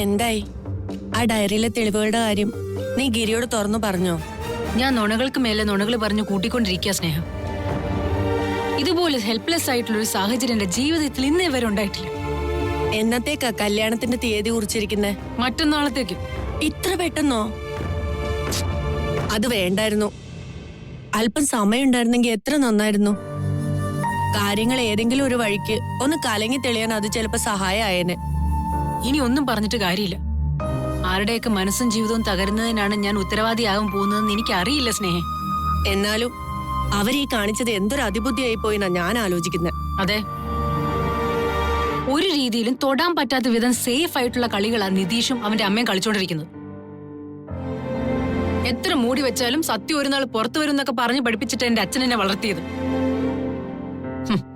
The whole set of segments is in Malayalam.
എന്തായി? ആ ഡയറിയിലെ തെളിവുകളുടെ കാര്യം നീ ഗിരിയോട് തുറന്നു പറഞ്ഞോ? ഞാൻ നുണകൾക്ക് മേലെ നുണകൾ പറഞ്ഞു കൂട്ടിക്കൊണ്ടിരിക്കുക സ്നേഹം. ഇതുപോലെ ഹെൽപ്ലെസ് ആയിട്ടുള്ള ഒരു സാഹചര്യം എന്റെ ജീവിതത്തിൽ ഇന്നേ വരെ ഉണ്ടായിട്ടില്ല. എന്നത്തേക്കാ കല്യാണത്തിന്റെ തീയതി കുറിച്ചിരിക്കുന്നേ? മറ്റന്നാളത്തേക്ക്. ഇത്ര പെട്ടെന്നോ? അത് വേണ്ടായിരുന്നു. അല്പം സമയം ഉണ്ടായിരുന്നെങ്കിൽ എത്ര നന്നായിരുന്നു. കാര്യങ്ങൾ ഏതെങ്കിലും ഒരു വഴിക്ക് ഒന്ന് കലങ്ങി തെളിയാൻ അത് ചിലപ്പോ സഹായമായേനെ. ഇനി ഒന്നും പറഞ്ഞിട്ട് കാര്യമില്ല. ആരുടെയൊക്കെ മനസ്സും ജീവിതവും തകരുന്നതിനാണ് ഞാൻ ഉത്തരവാദിയാകാൻ പോകുന്നതെന്ന് എനിക്ക് അറിയില്ല സ്നേഹം. എന്നാലും അവരീ കാണിച്ചത് എന്തൊരു അതിബുദ്ധിയായി പോയിന്നാ ഞാൻ ആലോചിക്കുന്നത്. അതെ, ഒരു രീതിയിലും തൊടാൻ പറ്റാത്ത വിധം സേഫ് ആയിട്ടുള്ള കളികളാണ് നിതീഷും അവന്റെ അമ്മയും കളിച്ചോണ്ടിരിക്കുന്നത്. എത്ര മൂടി വെച്ചാലും സത്യം ഒരു നാൾ പുറത്തു വരും എന്നൊക്കെ പറഞ്ഞ് പഠിപ്പിച്ചിട്ട് എന്റെ അച്ഛൻ എന്നെ വളർത്തിയത്.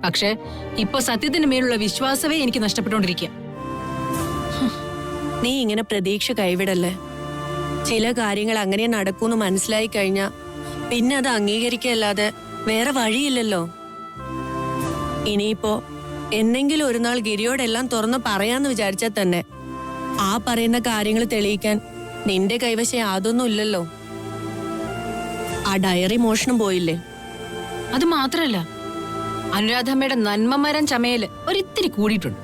പക്ഷേ ഇപ്പൊ സത്യത്തിന് മേലുള്ള വിശ്വാസമേ എനിക്ക് നഷ്ടപ്പെട്ടുകൊണ്ടിരിക്കുക. നീ ഇങ്ങനെ പ്രതീക്ഷ കൈവിടല്ലേ. ചില കാര്യങ്ങൾ അങ്ങനെ നടക്കൂന്ന് മനസ്സിലായി കഴിഞ്ഞാ പിന്നെ അത് അംഗീകരിക്കല്ലാതെ വേറെ വഴിയില്ലല്ലോ. ഇനിയിപ്പോ എന്നെങ്കിലും ഒരു നാൾ ഗിരിയോടെല്ലാം തുറന്നു പറയാന്ന് വിചാരിച്ചാൽ തന്നെ ആ പറയുന്ന കാര്യങ്ങൾ തെളിയിക്കാൻ നിന്റെ കൈവശം യാതൊന്നും ഇല്ലല്ലോ. ആ ഡയറി മോഷണം പോയില്ലേ? അത് മാത്രല്ല, അനുരാധമ്മയുടെ നന്മമരം ചമയല് ഒരിത്തിരി കൂടിയിട്ടുണ്ട്.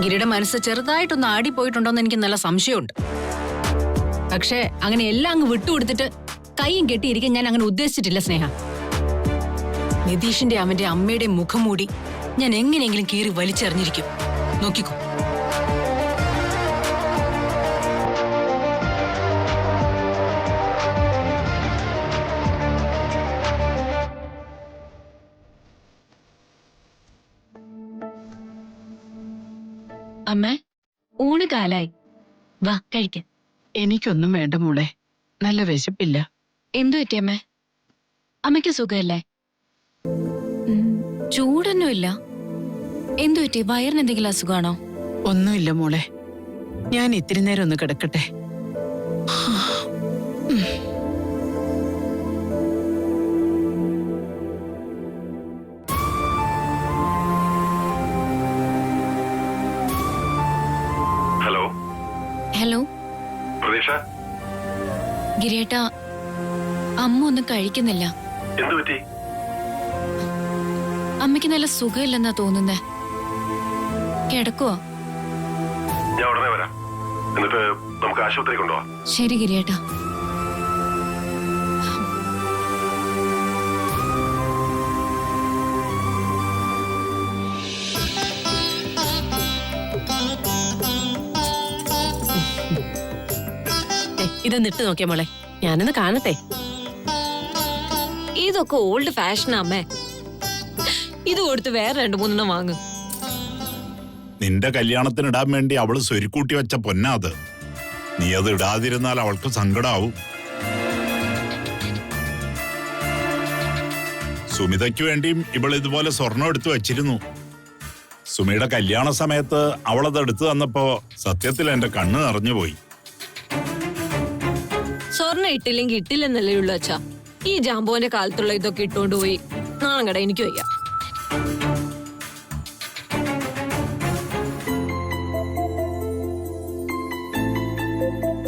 ഗിരിയുടെ മനസ്സ് ചെറുതായിട്ടൊന്ന് ആടിപ്പോയിട്ടുണ്ടോന്ന് എനിക്ക് നല്ല സംശയമുണ്ട്. പക്ഷെ അങ്ങനെ എല്ലാം അങ്ങ് വിട്ടുകൊടുത്തിട്ട് കൈയും കെട്ടിയിരിക്കാൻ ഞാൻ അങ്ങനെ ഉദ്ദേശിച്ചിട്ടില്ല സ്നേഹ. നിതീഷിന്റെ അവന്റെ അമ്മയുടെ മുഖം മൂടി ഞാൻ എങ്ങനെയെങ്കിലും കീറി വലിച്ചെറിഞ്ഞിരിക്കും. നോക്കിക്കോ. അമ്മ, ഊണ് കാലായി, വാ കഴിക്കാം. എനിക്കൊന്നും വേണ്ട മോളെ, നല്ല വിശപ്പില്ല. എന്തു പറ്റി അമ്മ? അമ്മയ്ക്ക് സുഖമല്ലേ? ചൂടൊന്നുമില്ല. എന്തു പറ്റി? വയറിന് എന്തെങ്കിലും അസുഖമാണോ? ഒന്നുമില്ല മോളെ, ഞാൻ ഇത്തിരി നേരം ഒന്ന് കിടക്കട്ടെ. ഹലോ. ഹലോ പ്രതീക്ഷ. ഗിരിയേട്ടാ, അമ്മ ഒന്നും കഴിക്കുന്നില്ല. എന്തു പറ്റി? അമ്മയ്ക്ക് നല്ല സുഖമില്ലെന്നാ തോന്നുന്നേ. കിടക്കുവോ? ഞാൻ ഉടനെ വരാം. എന്നിട്ട് നമുക്ക് ആശുപത്രി കൊണ്ടുപോവാം. ശരി ഗിരിയേട്ടാ. ഇതൊന്ന് ഇട്ട് നോക്കിയ മോളെ, ഞാനൊന്ന് കാണട്ടെ. ഇതൊക്കെ ഓൾഡ് ഫാഷനാ അമ്മേ. ഇത് കൊടുത്ത് വേറെ 2-3 വാങ്ങും. നിന്റെ കല്യാണത്തിന് ഇടാൻ വേണ്ടി അവള് സ്വരുക്കൂട്ടി വെച്ച പൊന്നാ അത്. നീ അത് ഇടാതിരുന്നാൽ അവൾക്ക് സങ്കടാവും. സുമിതയ്ക്ക് വേണ്ടിയും ഇവൾ ഇതുപോലെ സ്വർണം എടുത്തു വെച്ചിരുന്നു. സുമിയുടെ കല്യാണ സമയത്ത് അവളത് എടുത്തു തന്നപ്പോ സത്യത്തിൽ എന്റെ കണ്ണ് നിറഞ്ഞുപോയി. സ്വർണ്ണം ഇട്ടില്ലെങ്കിൽ ഇട്ടില്ലെന്നല്ലേ ഉള്ളു അച്ഛാ. ഈ ജാമ്പോന്റെ കാലത്തുള്ള ഇതൊക്കെ ഇട്ടോണ്ട് പോയി നാണം കട എനിക്ക് വയ്യ.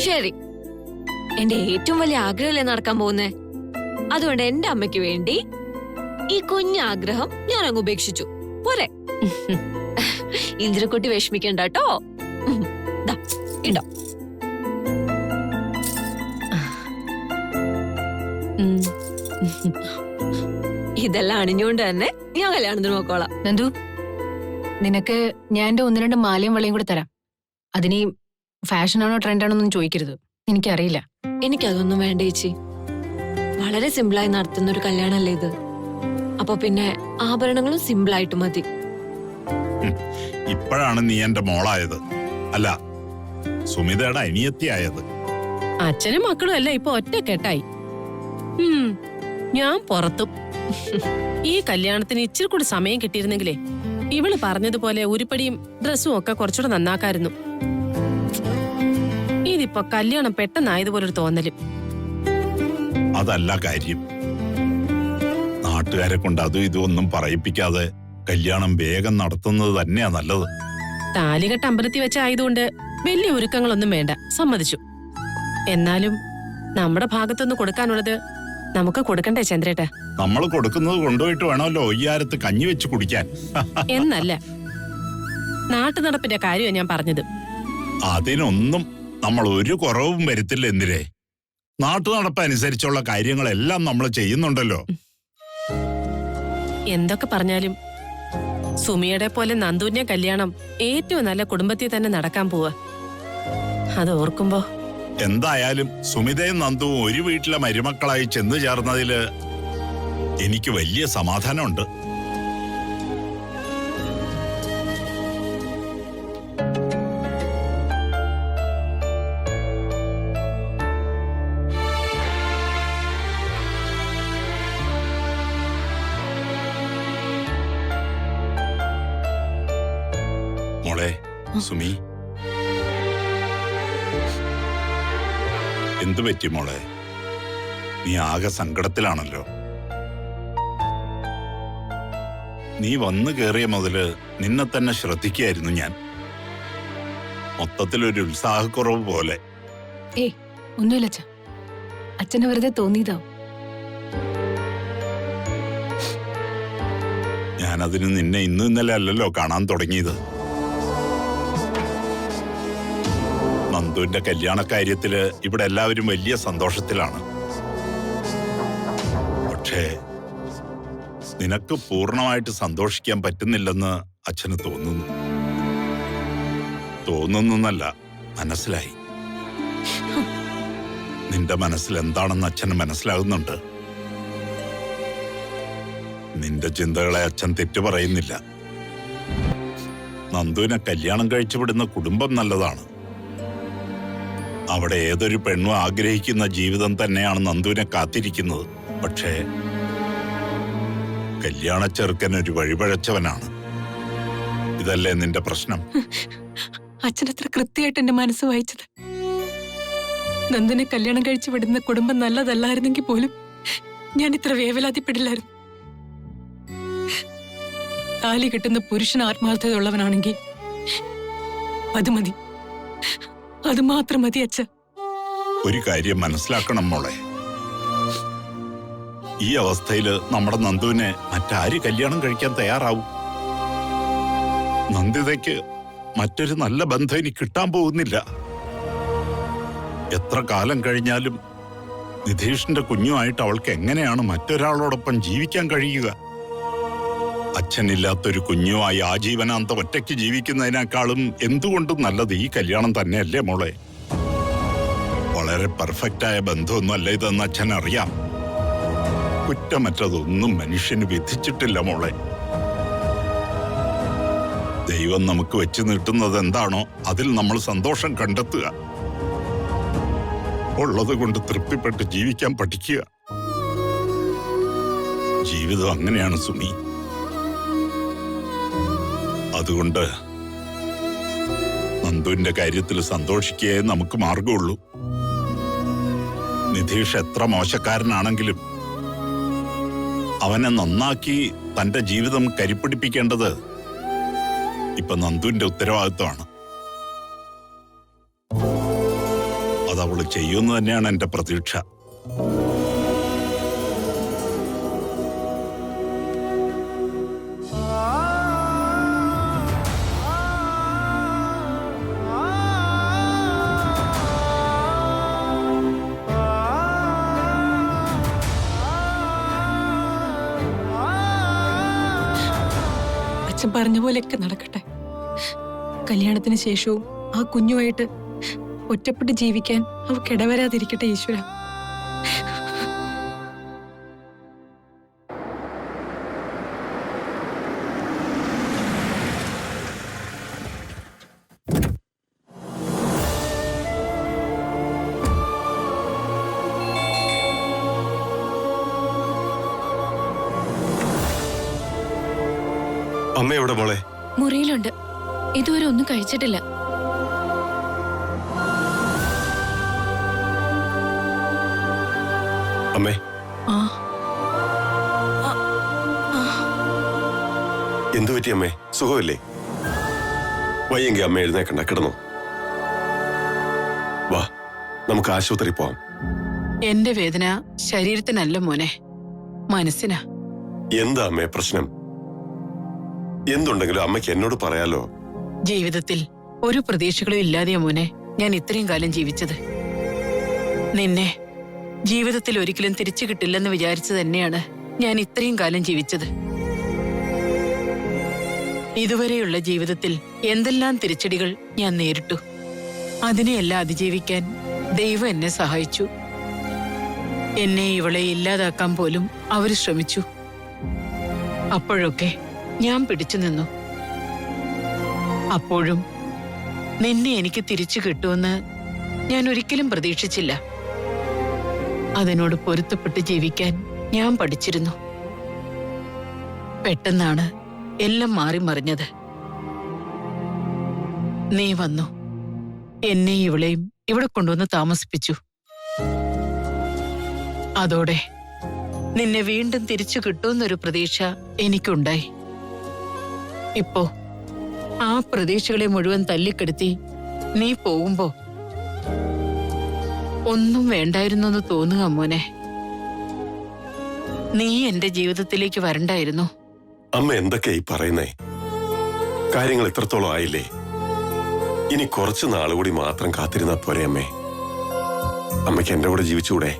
ശരി, എന്റെ ഏറ്റവും വലിയ ആഗ്രഹമല്ലേ നടക്കാൻ പോകുന്നേ. അതുകൊണ്ട് എന്റെ അമ്മയ്ക്ക് വേണ്ടി ഈ കുഞ്ഞാഗ്രഹം ഞാൻ അങ്ങ് ഉപേക്ഷിച്ചു. പോരെ? ഇന്ദിരക്കുട്ടി വിഷമിക്കണ്ട കേട്ടോ. ഇണ്ടോ? ഇതെല്ലാം അണിഞ്ഞുകൊണ്ട് തന്നെ ഞാൻ കല്യാണത്തിന് നോക്കോളാം. നന്ദു, നിനക്ക് ഞാൻ എന്റെ 1-2 മാലയും വളയും കൂടെ തരാം. അതിന് ഫാഷനാണോ ട്രെൻഡാണോ ഒന്നും ചോദിക്കരുത്, എനിക്കറിയില്ല. എനിക്കതൊന്നും വേണ്ട ചേച്ചി. വളരെ സിമ്പിളായി നടത്തുന്ന ഒരു കല്യാണല്ലേ ഇത്. അപ്പൊ പിന്നെ ആഭരണങ്ങളും സിമ്പിളായിട്ട് മതി. ഇപ്പോഴാണ് നീ എന്റെ മോളായത്, അല്ല സുമിതയുടെ അനിയത്തിയായത്. അച്ഛനും മക്കളും അല്ല ഇപ്പൊ ഒറ്റക്കെട്ടായി. ഞാൻ പുറത്തും. ഈ കല്യാണത്തിന് ഇച്ചിരി കൂടി സമയം കിട്ടിയിരുന്നെങ്കിലേ ഇവള് പറഞ്ഞതുപോലെ ഉരുപ്പടിയും ഡ്രസ്സും ഒക്കെ കുറച്ചുകൂടെ നന്നാക്കായിരുന്നു. ഇതിപ്പോ കല്യാണം പെട്ടെന്നായതുപോലൊരു തോന്നലും. അതല്ല കാര്യം, നാട്ടുകാരെ കൊണ്ട് അതും ഇതും ഒന്നും പറയിപ്പിക്കാതെ കല്യാണം വേഗം നടത്തുന്നത് തന്നെയാ നല്ലത്. താലികെട്ട് അമ്പലത്തിൽ വെച്ചായതുകൊണ്ട് വലിയ ഒരുക്കങ്ങളൊന്നും വേണ്ട, സമ്മതിച്ചു. എന്നാലും നമ്മുടെ ഭാഗത്തുനിന്ന് കൊടുക്കാനുള്ളത് നമുക്ക് കൊടുക്കണ്ടേ ചന്ദ്രേട്ട? നമ്മൾ കൊടുക്കുന്നത് കൊണ്ടുപോയിട്ട് വേണമല്ലോ ഒയ്യാരത്ത് കഞ്ഞി വെച്ച് കുടിക്കാൻ. എന്നല്ല, നാട്ടു നടപ്പിന്റെ കാര്യമാണ് ഞാൻ പറഞ്ഞത്. അതിനൊന്നും നമ്മൾ ഒരു കുറവും വരുത്തില്ല. എന്തിരേ, നാട്ടു നടപ്പ് അനുസരിച്ചുള്ള കാര്യങ്ങളെല്ലാം നമ്മൾ ചെയ്യുന്നുണ്ടല്ലോ. എന്തൊക്കെ പറഞ്ഞാലും സുമിയുടെ പോലെ നന്ദുവിന്റെ കല്യാണം ഏറ്റവും നല്ല കുടുംബത്തിൽ തന്നെ നടക്കാൻ പോവാ. അത് ഓർക്കുമ്പോ എന്തായാലും സുമിതയും നന്ദുവും ഒരു വീട്ടിലെ മരുമക്കളായി ചെന്നു ചേർന്നതില് എനിക്ക് വലിയ സമാധാനമുണ്ട്. മോളെ സുമി, എന്തു പറ്റി മോളെ? നീ ആകെ സങ്കടത്തിലാണല്ലോ. നീ വന്നു കയറിയ മുതല് നിന്നെ തന്നെ ശ്രദ്ധിക്കുകയായിരുന്നു ഞാൻ. മൊത്തത്തിലൊരു ഉത്സാഹക്കുറവ് പോലെ. ഏയ് ഒന്നുമില്ല അച്ഛ, അച്ഛന് വെറുതെ തോന്നിയതാവും. ഞാനതിന് നിന്നെ ഇന്നും ഇന്നലെ അല്ലല്ലോ കാണാൻ തുടങ്ങിയത്. നന്ദുവിന്റെ കല്യാണക്കാര്യത്തില് ഇവിടെ എല്ലാവരും വലിയ സന്തോഷത്തിലാണ്. പക്ഷേ നിനക്ക് പൂർണ്ണമായിട്ട് സന്തോഷിക്കാൻ പറ്റുന്നില്ലെന്ന് അച്ഛന് തോന്നുന്നു. തോന്നുന്നല്ല, മനസ്സിലായി. നിന്റെ മനസ്സിൽ എന്താണെന്ന് അച്ഛന് മനസ്സിലാകുന്നുണ്ട്. നിന്റെ ചിന്തകളെ അച്ഛൻ തെറ്റു പറയുന്നില്ല. നന്ദുവിനെ കല്യാണം കഴിച്ചുവിടുന്ന കുടുംബം നല്ലതാണ്. അവിടെ ഏതൊരു പെണ്ണും ആഗ്രഹിക്കുന്ന ജീവിതം തന്നെയാണ് നന്ദുവിനെ കാത്തിരിക്കുന്നത്. പക്ഷേ കല്യാണ ചെറുക്കൻ ഒരു വഴിപഴച്ചവനാണ്. ഇതല്ലേ നിന്റെ പ്രശ്നം? അച്ഛൻ അത്ര കൃത്യമായിട്ട് എന്റെ മനസ്സ് വായിച്ചത്. നന്ദനെ കല്യാണം കഴിച്ചു വിടുന്ന കുടുംബം നല്ലതല്ലായിരുന്നെങ്കിൽ പോലും ഞാൻ ഇത്ര വേവലാതിപ്പെടില്ലായിരുന്നു. താലി കെട്ടുന്ന പുരുഷൻ ആത്മാർത്ഥതയുള്ളവനാണെങ്കിൽ അത് മതി, അത് മാത്രം മതി അച്ഛ. ഒരു കാര്യം മനസ്സിലാക്കണം മോളെ, ഈ അവസ്ഥയില് നമ്മുടെ നന്ദുവിനെ മറ്റാര് കല്യാണം കഴിക്കാൻ തയ്യാറാവും? നന്ദിതയ്ക്ക് മറ്റൊരു നല്ല ബന്ധം ഇനി കിട്ടാൻ പോകുന്നില്ല. എത്ര കാലം കഴിഞ്ഞാലും നിധീഷിന്റെ കുഞ്ഞുമായിട്ട് അവൾക്ക് എങ്ങനെയാണ് മറ്റൊരാളോടൊപ്പം ജീവിക്കാൻ കഴിയുക? അച്ഛനില്ലാത്തൊരു കുഞ്ഞുമായി ആജീവനാന്തം ഒറ്റയ്ക്ക് ജീവിക്കുന്നതിനേക്കാളും എന്തുകൊണ്ടും നല്ലത് ഈ കല്യാണം തന്നെയല്ലേ മോളെ? വളരെ പെർഫെക്റ്റായ ബന്ധമൊന്നും അല്ല ഇതെന്ന് അച്ഛൻ അറിയാം. കുറ്റമറ്റതൊന്നും മനുഷ്യന് വിധിച്ചിട്ടില്ല മോളെ. ദൈവം നമുക്ക് വെച്ച് നീട്ടുന്നത് എന്താണോ അതിൽ നമ്മൾ സന്തോഷം കണ്ടെത്തുക. ഉള്ളത് കൊണ്ട് തൃപ്തിപ്പെട്ട് ജീവിക്കാൻ പഠിക്കുക. ജീവിതം അങ്ങനെയാണ് സുമി. അതുകൊണ്ട് നന്ദുവിന്റെ കാര്യത്തിൽ സന്തോഷിക്കുകയേ നമുക്ക് മാർഗമുള്ളൂ. നിധീഷ് എത്ര മോശക്കാരനാണെങ്കിലും അവനെ നന്നാക്കി തന്റെ ജീവിതം കരിപ്പിടിപ്പിക്കേണ്ടത് ഇപ്പൊ നന്ദുവിന്റെ ഉത്തരവാദിത്വമാണ്. അതവള് ചെയ്യുമെന്ന് തന്നെയാണ് എന്റെ പ്രതീക്ഷ. അച്ഛൻ പറഞ്ഞ പോലെയൊക്കെ നടക്കട്ടെ. കല്യാണത്തിന് ശേഷവും ആ കുഞ്ഞുമായിട്ട് ഒറ്റപ്പെട്ട് ജീവിക്കാൻ അവൾക്ക് ഇടവരാതിരിക്കട്ടെ ഈശ്വര. അമ്മ എവിടെ മോളെ? മുറിയിലുണ്ട്. ഇതുവരെ ഒന്നും കഴിച്ചിട്ടില്ല. അമ്മേ, എന്തു പറ്റി അമ്മേ? സുഖമില്ലേ? വയ്യെങ്കിൽ അമ്മ എഴുന്നേക്കണ്ട, കിടന്നോ. വാ, നമുക്ക് ആശുപത്രി പോവാം. എന്റെ വേദന ശരീരത്തിനല്ല മോനെ, മനസ്സിനാ. എന്താ അമ്മേ പ്രശ്നം? എന്തുണ്ടെങ്കിലും അമ്മയ്ക്ക് എന്നോട് പറയാലോ. ജീവിതത്തിൽ ഒരു പ്രതീക്ഷകളും ഇല്ലാതെയാ മോനെ ഞാൻ ഇത്രയും കാലം ജീവിച്ചത്. നിന്നെ ജീവിതത്തിൽ ഒരിക്കലും തിരിച്ചു കിട്ടില്ലെന്ന് വിചാരിച്ചു തന്നെയാണ് ഞാൻ ഇത്രയും കാലം ജീവിച്ചത്. ഇതുവരെയുള്ള ജീവിതത്തിൽ എന്തെല്ലാം തിരിച്ചടികൾ ഞാൻ നേരിട്ടു. അതിനെയെല്ലാം അതിജീവിക്കാൻ ദൈവം എന്നെ സഹായിച്ചു. എന്നെ ഇവളെ ഇല്ലാതാക്കാൻ പോലും അവര് ശ്രമിച്ചു. അപ്പോഴൊക്കെ ഞാൻ പിടിച്ചു നിന്നു. അപ്പോഴും നിന്നെ എനിക്ക് തിരിച്ചു കിട്ടുമെന്ന് ഞാൻ ഒരിക്കലും പ്രതീക്ഷിച്ചില്ല. അതിനോട് പൊരുത്തപ്പെട്ട് ജീവിക്കാൻ ഞാൻ പഠിച്ചിരുന്നു. പെട്ടെന്നാണ് എല്ലാം മാറി മറിഞ്ഞത്. നീ വന്നു എന്നെ ഇവളെയും ഇവിടെ കൊണ്ടുവന്ന് താമസിപ്പിച്ചു. അതോടെ നിന്നെ വീണ്ടും തിരിച്ചു കിട്ടുമെന്നൊരു പ്രതീക്ഷ എനിക്കുണ്ടായി. ഇപ്പോ ആ പ്രതീക്ഷകളെ മുഴുവൻ തല്ലിക്കെടുത്തി നീ പോകുമ്പോ ഒന്നും വേണ്ടായിരുന്നു എന്ന് തോന്നുക മോനെ. നീ എന്റെ ജീവിതത്തിലേക്ക് വരണ്ടായിരുന്നു. അമ്മ എന്തൊക്കെയായി പറയുന്നേ? കാര്യങ്ങൾ ഇത്രത്തോളം ആയില്ലേ? ഇനി കുറച്ചു നാളുകൂടി മാത്രം കാത്തിരുന്നാ പോരെ അമ്മേ? അമ്മയ്ക്ക് എന്റെ കൂടെ ജീവിച്ചുകൂടെ?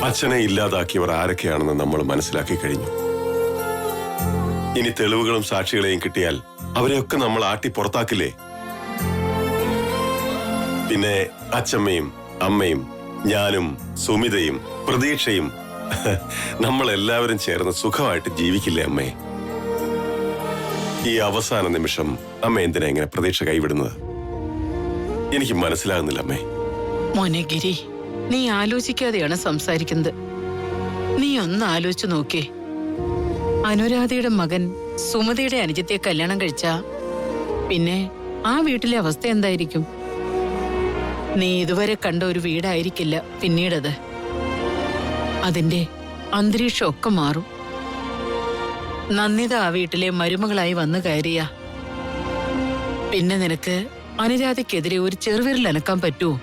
അച്ഛനെ ഇല്ലാതാക്കിയവർ ആരൊക്കെയാണെന്ന് നമ്മൾ മനസ്സിലാക്കി കഴിഞ്ഞു. ഇനി തെളിവുകളും സാക്ഷികളെയും കിട്ടിയാൽ അവരെയൊക്കെ നമ്മൾ ആട്ടി പുറത്താക്കില്ലേ? പിന്നെ അച്ഛമ്മയും അമ്മയും ഞാനും സുമിതയും പ്രതീക്ഷയും നമ്മളെല്ലാവരും ചേർന്ന് സുഖമായിട്ട് ജീവിക്കില്ലേ അമ്മേ? ഈ അവസാന നിമിഷം അമ്മ എന്തിനാ ഇങ്ങനെ പ്രതീക്ഷ കൈവിടുന്നത്? എനിക്ക് മനസ്സിലാകുന്നില്ല അമ്മേ. മോനെ ഗിരി, നീ ആലോചിക്കാതെയാണ് സംസാരിക്കുന്നത്. നീ ഒന്ന് ആലോചിച്ചു നോക്കേ. അനുരാധയുടെ മകൻ സുമതിയുടെ അനുജത്തെ കല്യാണം കഴിച്ച പിന്നെ ആ വീട്ടിലെ അവസ്ഥ എന്തായിരിക്കും? നീ ഇതുവരെ കണ്ട ഒരു വീടായിരിക്കില്ല പിന്നീടത്. അതിന്റെ അന്തരീക്ഷം ഒക്കെ മാറും. നന്ദിത ആ വീട്ടിലെ മരുമകളായി വന്നു കയറിയ പിന്നെ നിനക്ക് അനുരാധയ്ക്കെതിരെ ഒരു ചെറുവിരൽ അനക്കാൻ പറ്റുമോ?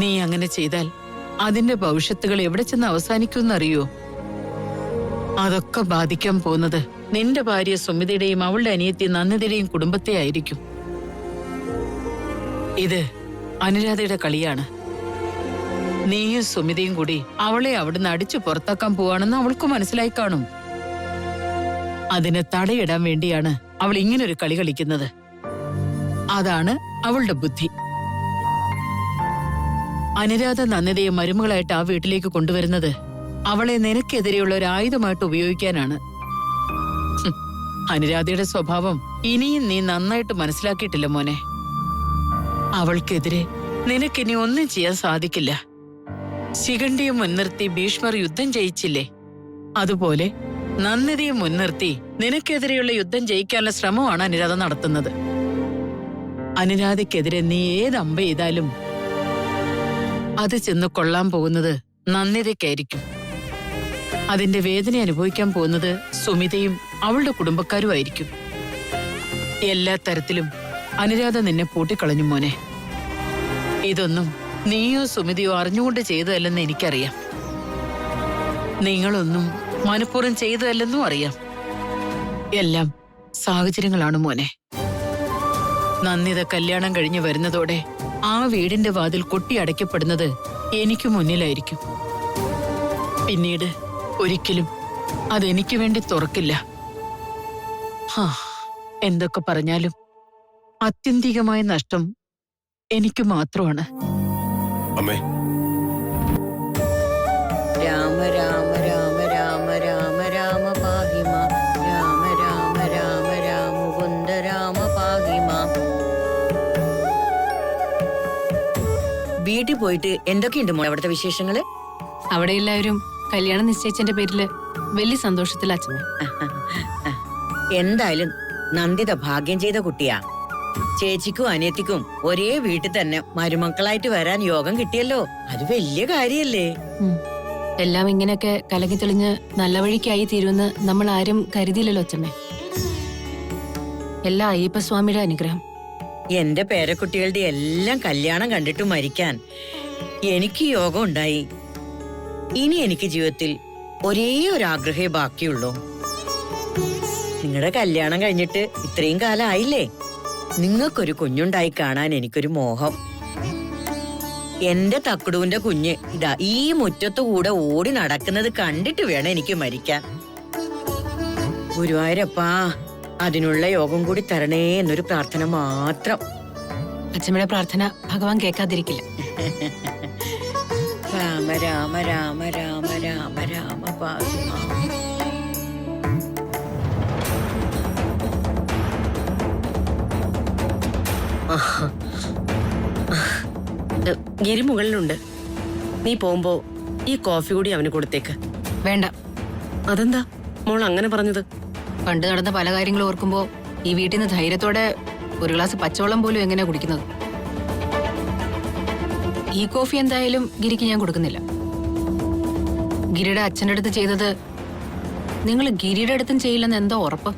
നീ അങ്ങനെ ചെയ്താൽ അതിന്റെ ഭവിഷ്യത്തുകൾ എവിടെ ചെന്ന് അവസാനിക്കുമെന്നറിയോ? അതൊക്കെ ബാധിക്കാൻ പോകുന്നത് നിന്റെ ഭാര്യ സുമിതയുടെയും അവളുടെ അനിയത്തി നന്ദിതയുടെയും കുടുംബത്തെ ആയിരിക്കും. ഇത് അനുരാധയുടെ കളിയാണ്. നീയും സുമിതയും കൂടി അവളെ അവിടുന്ന് അടിച്ചു പുറത്താക്കാൻ പോവാണെന്ന് അവൾക്ക് മനസ്സിലായി കാണും. അതിന് തടയിടാൻ വേണ്ടിയാണ് അവൾ ഇങ്ങനൊരു കളി കളിക്കുന്നത്. അതാണ് അവളുടെ ബുദ്ധി. അനുരാധ നന്ദിതയെ മരുമകളായിട്ട് ആ വീട്ടിലേക്ക് കൊണ്ടുവരുന്നത് അവളെ നിനക്കെതിരെയുള്ള ഒരു ആയുധമായിട്ട് ഉപയോഗിക്കാനാണ്. അനുരാധയുടെ സ്വഭാവം ഇനിയും നീ നന്നായിട്ട് മനസ്സിലാക്കിയിട്ടില്ല മോനെ. അവൾക്കെതിരെ നിനക്കിനി ഒന്നും ചെയ്യാൻ സാധിക്കില്ല. ശിഖണ്ഡിയെ മുൻനിർത്തി ഭീഷ്മർ യുദ്ധം ജയിച്ചില്ലേ? അതുപോലെ നന്ദിതയെ മുൻനിർത്തി നിനക്കെതിരെയുള്ള യുദ്ധം ജയിക്കാനുള്ള ശ്രമമാണ് അനുരാധ നടത്തുന്നത്. അനുരാധയ്ക്കെതിരെ നീ ഏത് അമ്പ ചെയ്താലും അത് ചെന്ന് കൊള്ളാൻ പോകുന്നത് നന്ദിതയ്ക്കായിരിക്കും. അതിന്റെ വേദന അനുഭവിക്കാൻ പോകുന്നത് സുമിതയും അവളുടെ കുടുംബക്കാരുമായിരിക്കും. എല്ലാ തരത്തിലും അനുരാധ നിന്നെ പൂട്ടിക്കളഞ്ഞു മോനെ. ഇതൊന്നും നീയോ സുമിതയോ അറിഞ്ഞുകൊണ്ട് ചെയ്തതല്ലെന്ന് എനിക്കറിയാം. നിങ്ങളൊന്നും മനഃപൂർവ്വം ചെയ്തതല്ലെന്നും അറിയാം. എല്ലാം സാഹചര്യങ്ങളാണ് മോനെ. നന്ദിത കല്യാണം കഴിഞ്ഞ് വരുന്നതോടെ ആ വീടിന്റെ വാതിൽ കൊട്ടിയടയ്ക്കപ്പെടുന്നത് എനിക്ക് മുന്നിലായിരിക്കും. പിന്നീട് ഒരിക്കലും അതെനിക്ക് വേണ്ടി തുറക്കില്ല. എന്തൊക്കെ പറഞ്ഞാലും ആത്യന്തികമായ നഷ്ടം എനിക്ക് മാത്രമാണ്. അമ്മേ, രാമ രാമ രാമ രാമ രാമ രാമ പാഹിമ രാമ രാമ രാമ രാമ മുകുന്ദ രാമ പാഹിമ. വീട്ടിൽ പോയിട്ട് എന്തൊക്കെയുണ്ട് മോളെ അവിടുത്തെ വിശേഷങ്ങള്? അവിടെ എല്ലാവരും കല്യാണം നിശ്ചയിച്ചതിന്റെ പേരില് വലിയ സന്തോഷത്തിലാ അച്ഛമ്മ. എന്തായാലും നന്ദിത ഭാഗ്യം ചെയ്ത കുട്ടിയാ. ചേച്ചിക്കും അനിയത്തിക്കും ഒരേ വീട്ടിൽ തന്നെ മരുമക്കളായിട്ട് വരാൻ യോഗം കിട്ടിയല്ലോ. അത് വലിയ കാര്യല്ലേ? എല്ലാം ഇങ്ങനെയൊക്കെ കലങ്ങി തെളിഞ്ഞ് നല്ല വഴിക്കായി തീരുമെന്ന് നമ്മൾ ആരും കരുതിയില്ലല്ലോ അച്ഛമ്മേ. എല്ലാ അയ്യപ്പസ്വാമിയുടെ അനുഗ്രഹം. എന്റെ പേരക്കുട്ടികളുടെ എല്ലാം കല്യാണം കണ്ടിട്ട് മരിക്കാൻ എനിക്ക് യോഗം ഉണ്ടായി. ഇനി എനിക്ക് ജീവിതത്തിൽ ഒരേ ഒരു ആഗ്രഹമേ ബാക്കിയുള്ളൂ. നിങ്ങളുടെ കല്യാണം കഴിഞ്ഞിട്ട് ഇത്രയും കാലം ആയില്ലേ, നിങ്ങൾക്കൊരു കുഞ്ഞുണ്ടായി കാണാൻ എനിക്കൊരു മോഹം. എന്റെ തക്കുടുവിന്റെ കുഞ്ഞ് ഇതാ ഈ മുറ്റത്തു കൂടെ ഓടി നടക്കുന്നത് കണ്ടിട്ട് വേണം എനിക്ക് മരിക്കാൻ. ഗുരുവായൂരപ്പാ, അതിനുള്ള യോഗം കൂടി തരണേ എന്നൊരു പ്രാർത്ഥന മാത്രം. അച്ഛമ്മയുടെ പ്രാർത്ഥന ഭഗവാൻ കേൾക്കാതിരിക്കില്ല. രാമ രാമ രാമ രാമ രാമ രാമ പാതുമാ. ഗിരി മുകളിലുണ്ട്. നീ പോകുമ്പോ ഈ കോഫി കൂടി അവന് കൊടുത്തേക്ക്. വേണ്ട. അതെന്താ മോൾ അങ്ങനെ പറഞ്ഞത്? പണ്ട് നടന്ന പല കാര്യങ്ങളും ഓർക്കുമ്പോ ഈ വീട്ടിൽ നിന്ന് ധൈര്യത്തോടെ ഒരു ഗ്ലാസ് പച്ചവെള്ളം പോലും എങ്ങനെയാ കുടിക്കുന്നത്. ഈ കോഫി എന്തായാലും ഗിരിക്ക് ഞാൻ കൊടുക്കുന്നില്ല. ഗിരിയുടെ അച്ഛൻ്റെ അടുത്ത് ചെയ്തത് നിങ്ങൾ ഗിരിയുടെ അടുത്തും ചെയ്യില്ലെന്ന് എന്താ ഉറപ്പ്?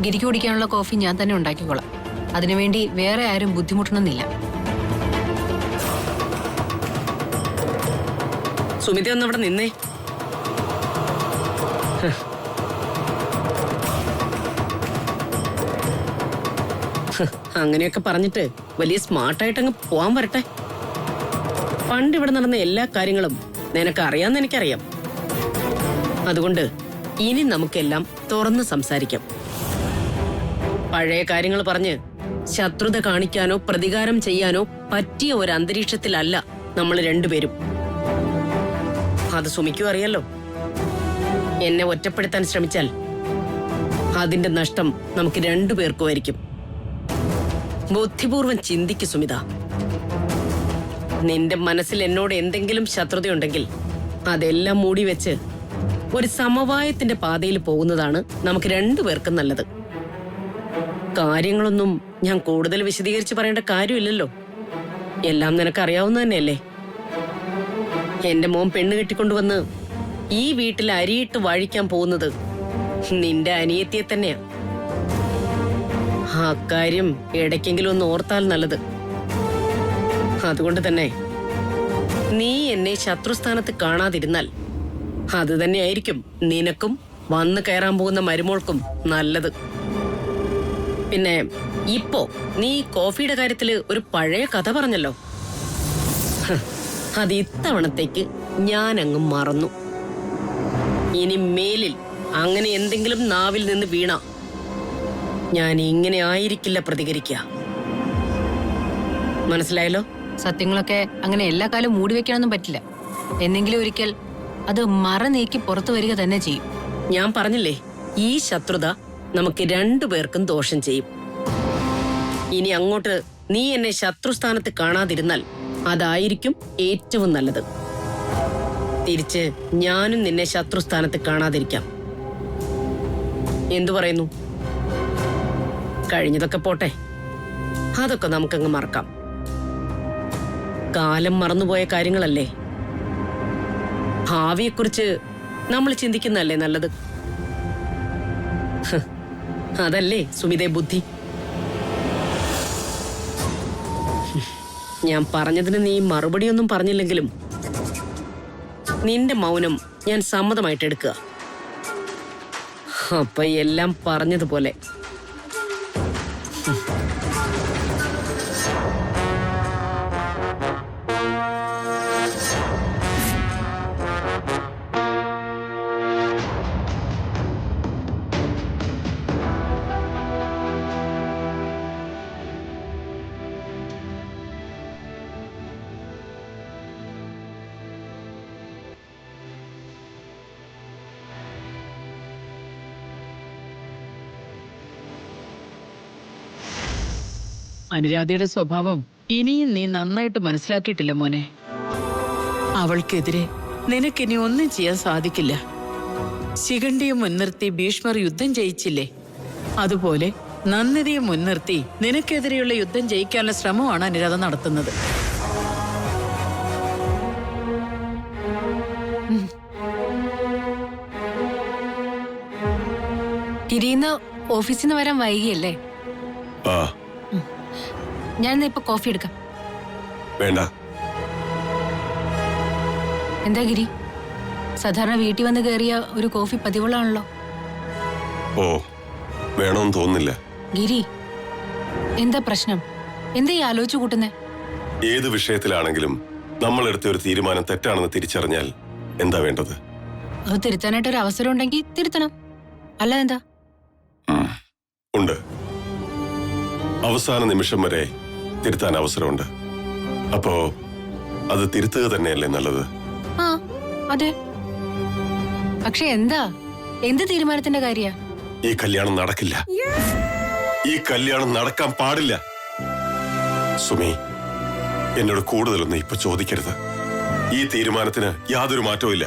ഗിരിക്ക് കുടിക്കാനുള്ള കോഫി ഞാൻ തന്നെ ഉണ്ടാക്കിക്കോളാം. അതിനുവേണ്ടി വേറെ ആരും ബുദ്ധിമുട്ടണമെന്നില്ല. സുമിത ഒന്ന് അവിടെ നിന്നേ. അങ്ങനെയൊക്കെ പറഞ്ഞിട്ട് വലിയ സ്മാർട്ടായിട്ടങ്ങ് പോവാൻ വരട്ടെ. പണ്ട് ഇവിടെ നടന്ന എല്ലാ കാര്യങ്ങളും നിനക്ക് അറിയാമെന്ന് എനിക്കറിയാം. അതുകൊണ്ട് ഇനി നമുക്കെല്ലാം തുറന്ന് സംസാരിക്കാം. പഴയ കാര്യങ്ങൾ പറഞ്ഞ് ശത്രുത കാണിക്കാനോ പ്രതികാരം ചെയ്യാനോ പറ്റിയ ഒരു അന്തരീക്ഷത്തിലല്ല നമ്മൾ രണ്ടുപേരും. അത് സുമിക്കും അറിയാലോ. എന്നെ ഒറ്റപ്പെടുത്താൻ ശ്രമിച്ചാൽ അതിന്റെ നഷ്ടം നമുക്ക് രണ്ടുപേർക്കുമായിരിക്കും. ബുദ്ധിപൂർവം ചിന്തിക്കു സുമിത. നിന്റെ മനസ്സിൽ എന്നോട് എന്തെങ്കിലും ശത്രുതയുണ്ടെങ്കിൽ അതെല്ലാം മൂടി വെച്ച് ഒരു സമവായത്തിന്റെ പാതയിൽ പോകുന്നതാണ് നമുക്ക് രണ്ടുപേർക്കും നല്ലത്. കാര്യങ്ങളൊന്നും ഞാൻ കൂടുതൽ വിശദീകരിച്ച് പറയേണ്ട കാര്യമില്ലല്ലോ. എല്ലാം നിനക്കറിയാവുന്ന തന്നെയല്ലേ. എന്റെ മോൻ പെണ്ണ് കെട്ടിക്കൊണ്ടുവന്ന് ഈ വീട്ടിൽ അരിയിട്ട് വാഴിക്കാൻ പോകുന്നത് നിന്റെ അനിയത്തിയെ തന്നെയാ. ആ കാര്യം ഇടയ്ക്കെങ്കിലും ഒന്ന് ഓർത്താൽ നല്ലത്. അതുകൊണ്ട് തന്നെ നീ എന്നെ ശത്രുസ്ഥാനത്ത് കാണാതിരുന്നാൽ അത് തന്നെയായിരിക്കും നിനക്കും വന്നു കയറാൻ പോകുന്ന മരുമോൾക്കും നല്ലത്. പിന്നെ ഇപ്പോ നീ കോഫിയുടെ കാര്യത്തില് ഒരു പഴയ കഥ പറഞ്ഞല്ലോ. അത് ഇത്തവണത്തേക്ക് ഞാൻ അങ്ങ് മറന്നു. ഇനി മേലിൽ അങ്ങനെ എന്തെങ്കിലും നാവിൽ നിന്ന് വീണ ഞാൻ ഇങ്ങനെ ആയിരിക്കില്ല പ്രതികരിക്കുക. മനസ്സിലായല്ലോ? സത്യങ്ങളൊക്കെ അങ്ങനെ എല്ലാ കാലം മൂടി വെക്കാനൊന്നും പറ്റില്ല. എന്നെങ്കിലും ഒരിക്കൽ അത് മറ നീക്കി പുറത്തു വരിക തന്നെ ചെയ്യും. ഞാൻ പറഞ്ഞില്ലേ, ഈ ശത്രുത നമുക്ക് രണ്ടുപേർക്കും ദോഷം ചെയ്യും. ഇനി അങ്ങോട്ട് നീ എന്നെ ശത്രുസ്ഥാനത്ത് കാണാതിരുന്നാൽ അതായിരിക്കും ഏറ്റവും നല്ലത്. തിരിച്ച് ഞാനും നിന്നെ ശത്രുസ്ഥാനത്ത് കാണാതിരിക്കാം. എന്തു പറയുന്നു? കഴിഞ്ഞതൊക്കെ പോട്ടെ, അതൊക്കെ നമുക്കങ്ങ് മറക്കാം. കാലം മറന്നുപോയ കാര്യങ്ങളല്ലേ. ഭാവിയെക്കുറിച്ച് നമ്മൾ ചിന്തിക്കുന്നതല്ലേ നല്ലത്. അതല്ലേ സുമിതേ ബുദ്ധി. ഞാൻ പറഞ്ഞതിന് നീ മറുപടിയൊന്നും പറഞ്ഞില്ലെങ്കിലും നിന്റെ മൗനം ഞാൻ സമ്മതമായിട്ട് എടുക്കുക. അപ്പൊ എല്ലാം പറഞ്ഞതുപോലെ. അനുരാധയുടെ സ്വഭാവം ഇനിയും നീ നന്നായിട്ട് മനസ്സിലാക്കിയിട്ടില്ല മോനെ. അവൾക്കെതിരെ നിനക്കിനി ഒന്നും ചെയ്യാൻ സാധിക്കില്ല. ശിഖണ്ഡിയെ മുൻനിർത്തി ഭീഷ്മർ യുദ്ധം ജയിച്ചില്ലേ, അതുപോലെ നന്ദിതയെ മുൻനിർത്തി നിനക്കെതിരെയുള്ള യുദ്ധം ജയിക്കാനുള്ള ശ്രമമാണ് അനുരാധ നടത്തുന്നത്. ഗിരിന്ന് ഓഫീസിൽ നിന്ന് വരാൻ വൈകിയല്ലേ? ഞാൻ ഇപ്പൊ കോഫി എടുക്കാം. വേണ്ട. എന്താ ഗിരി, സാധാരണ വീട്ടിൽ വന്ന് കയറിയ ഒരു കോഫി പതിവുള്ളാണല്ലോ. ഓ, വേണമെന്ന് തോന്നുന്നില്ല. ഗിരി, എന്താ പ്രശ്നം? എന്താ ഈ ആലോചിച്ചു കൂട്ടുന്നേ? ഏത് വിഷയത്തിലാണെങ്കിലും നമ്മൾ എടുത്ത ഒരു തീരുമാനം തെറ്റാണെന്ന് തിരിച്ചറിഞ്ഞാൽ എന്താ വേണ്ടത്? അത് തിരുത്താനായിട്ട് ഒരു അവസരം ഉണ്ടെങ്കിൽ തിരുത്തണം, അല്ലാതെന്താ? ഉണ്ട്. അവസാന നിമിഷം വരെ തിരുത്താൻ അവസരമുണ്ട്. അപ്പോ അത് തിരുത്തുക തന്നെയല്ലേ നല്ലത്? ആ അതെ. പക്ഷെ എന്ത് തീരുമാനത്തിന്റെ കാര്യ? ഈ കല്യാണം നടക്കില്ല. ഈ കല്യാണം നടക്കാൻ പാടില്ല. സുമി, എന്നോട് കൂടുതലൊന്നും ഇപ്പൊ ചോദിക്കരുത്. ഈ തീരുമാനത്തിന് യാതൊരു മാറ്റവും ഇല്ല.